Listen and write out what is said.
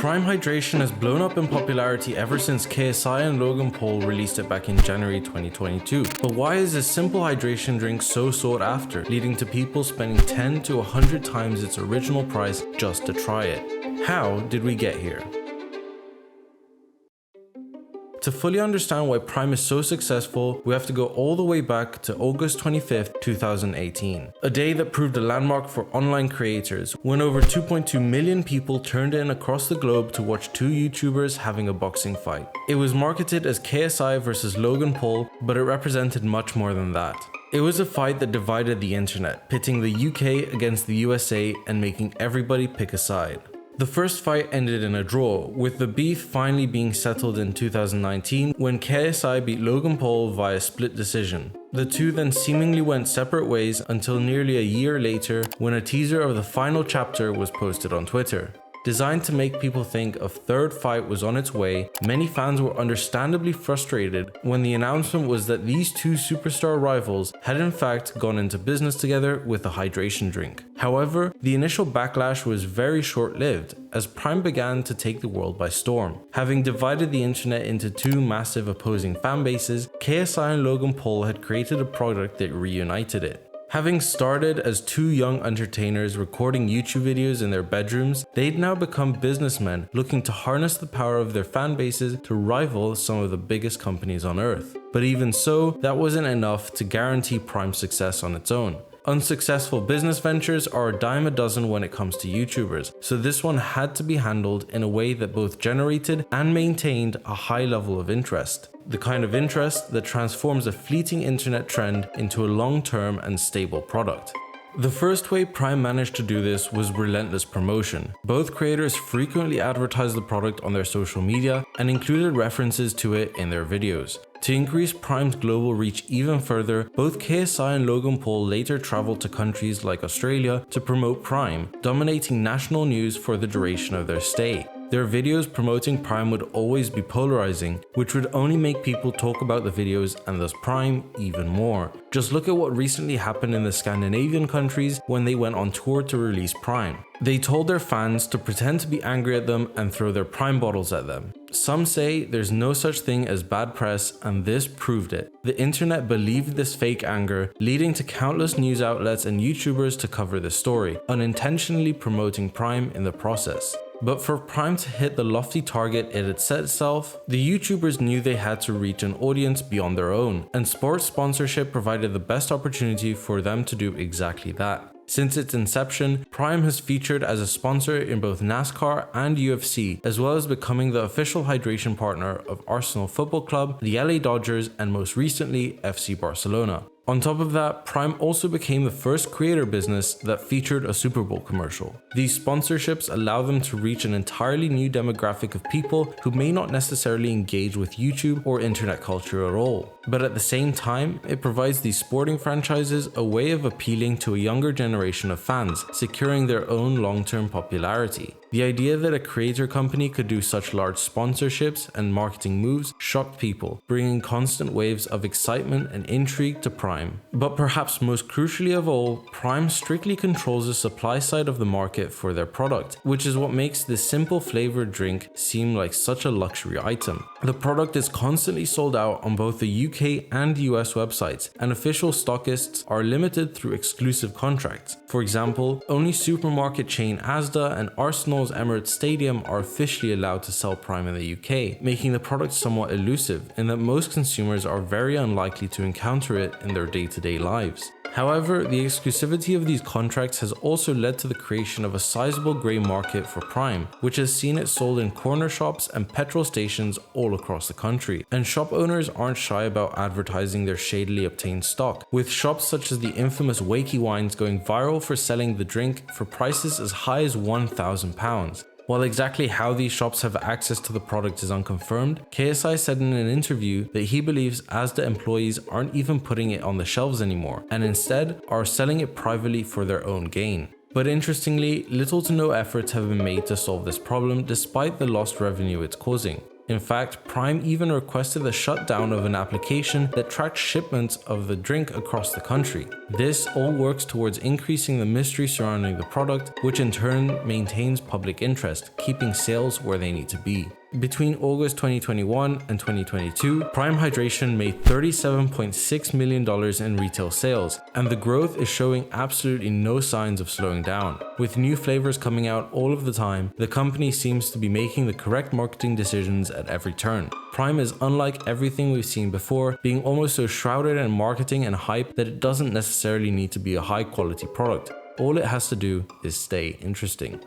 Prime Hydration has blown up in popularity ever since KSI and Logan Paul released it back in January 2022. But why is this simple hydration drink so sought after, leading to people spending 10 to 100 times its original price just to try it? How did we get here? To fully understand why Prime is so successful, we have to go all the way back to August 25th, 2018. A day that proved a landmark for online creators, when over 2.2 million people turned in across the globe to watch two YouTubers having a boxing fight. It was marketed as KSI versus Logan Paul, but it represented much more than that. It was a fight that divided the internet, pitting the UK against the USA and making everybody pick a side. The first fight ended in a draw, with the beef finally being settled in 2019 when KSI beat Logan Paul via split decision. The two then seemingly went separate ways until nearly a year later when a teaser of the final chapter was posted on Twitter. Designed to make people think a third fight was on its way, many fans were understandably frustrated when the announcement was that these two superstar rivals had in fact gone into business together with a hydration drink. However, the initial backlash was very short-lived, as Prime began to take the world by storm. Having divided the internet into two massive opposing fan bases, KSI and Logan Paul had created a product that reunited it. Having started as two young entertainers recording YouTube videos in their bedrooms, they'd now become businessmen looking to harness the power of their fan bases to rival some of the biggest companies on earth. But even so, that wasn't enough to guarantee Prime's success on its own. Unsuccessful business ventures are a dime a dozen when it comes to YouTubers, so this one had to be handled in a way that both generated and maintained a high level of interest. The kind of interest that transforms a fleeting internet trend into a long-term and stable product. The first way Prime managed to do this was relentless promotion. Both creators frequently advertised the product on their social media and included references to it in their videos. To increase Prime's global reach even further, both KSI and Logan Paul later traveled to countries like Australia to promote Prime, dominating national news for the duration of their stay. Their videos promoting Prime would always be polarizing, which would only make people talk about the videos and thus Prime even more. Just look at what recently happened in the Scandinavian countries when they went on tour to release Prime. They told their fans to pretend to be angry at them and throw their Prime bottles at them. Some say there's no such thing as bad press, and this proved it. The internet believed this fake anger, leading to countless news outlets and YouTubers to cover the story, unintentionally promoting Prime in the process. But for Prime to hit the lofty target it had set itself, the YouTubers knew they had to reach an audience beyond their own, and sports sponsorship provided the best opportunity for them to do exactly that. Since its inception, Prime has featured as a sponsor in both NASCAR and UFC, as well as becoming the official hydration partner of Arsenal Football Club, the LA Dodgers, and most recently FC Barcelona. On top of that, Prime also became the first creator business that featured a Super Bowl commercial. These sponsorships allow them to reach an entirely new demographic of people who may not necessarily engage with YouTube or internet culture at all. But at the same time, it provides these sporting franchises a way of appealing to a younger generation of fans, securing their own long-term popularity. The idea that a creator company could do such large sponsorships and marketing moves shocked people, bringing constant waves of excitement and intrigue to Prime. But perhaps most crucially of all, Prime strictly controls the supply side of the market for their product, which is what makes this simple flavored drink seem like such a luxury item. The product is constantly sold out on both the UK and US websites, and official stockists are limited through exclusive contracts. For example, only supermarket chain Asda and Arsenal's Emirates Stadium are officially allowed to sell Prime in the UK, making the product somewhat elusive in that most consumers are very unlikely to encounter it in their day-to-day lives. However, the exclusivity of these contracts has also led to the creation of a sizable grey market for Prime, which has seen it sold in corner shops and petrol stations all across the country. And shop owners aren't shy about advertising their shadily obtained stock, with shops such as the infamous Wakey Wines going viral for selling the drink for prices as high as £1,000. While exactly how these shops have access to the product is unconfirmed, KSI said in an interview that he believes Asda employees aren't even putting it on the shelves anymore, and instead are selling it privately for their own gain. But interestingly, little to no efforts have been made to solve this problem despite the lost revenue it's causing. In fact, Prime even requested the shutdown of an application that tracked shipments of the drink across the country. This all works towards increasing the mystery surrounding the product, which in turn maintains public interest, keeping sales where they need to be. Between August 2021 and 2022, Prime Hydration made $37.6 million in retail sales, and the growth is showing absolutely no signs of slowing down. With new flavors coming out all of the time, the company seems to be making the correct marketing decisions at every turn. Prime is unlike everything we've seen before, being almost so shrouded in marketing and hype that it doesn't necessarily need to be a high quality product. All it has to do is stay interesting.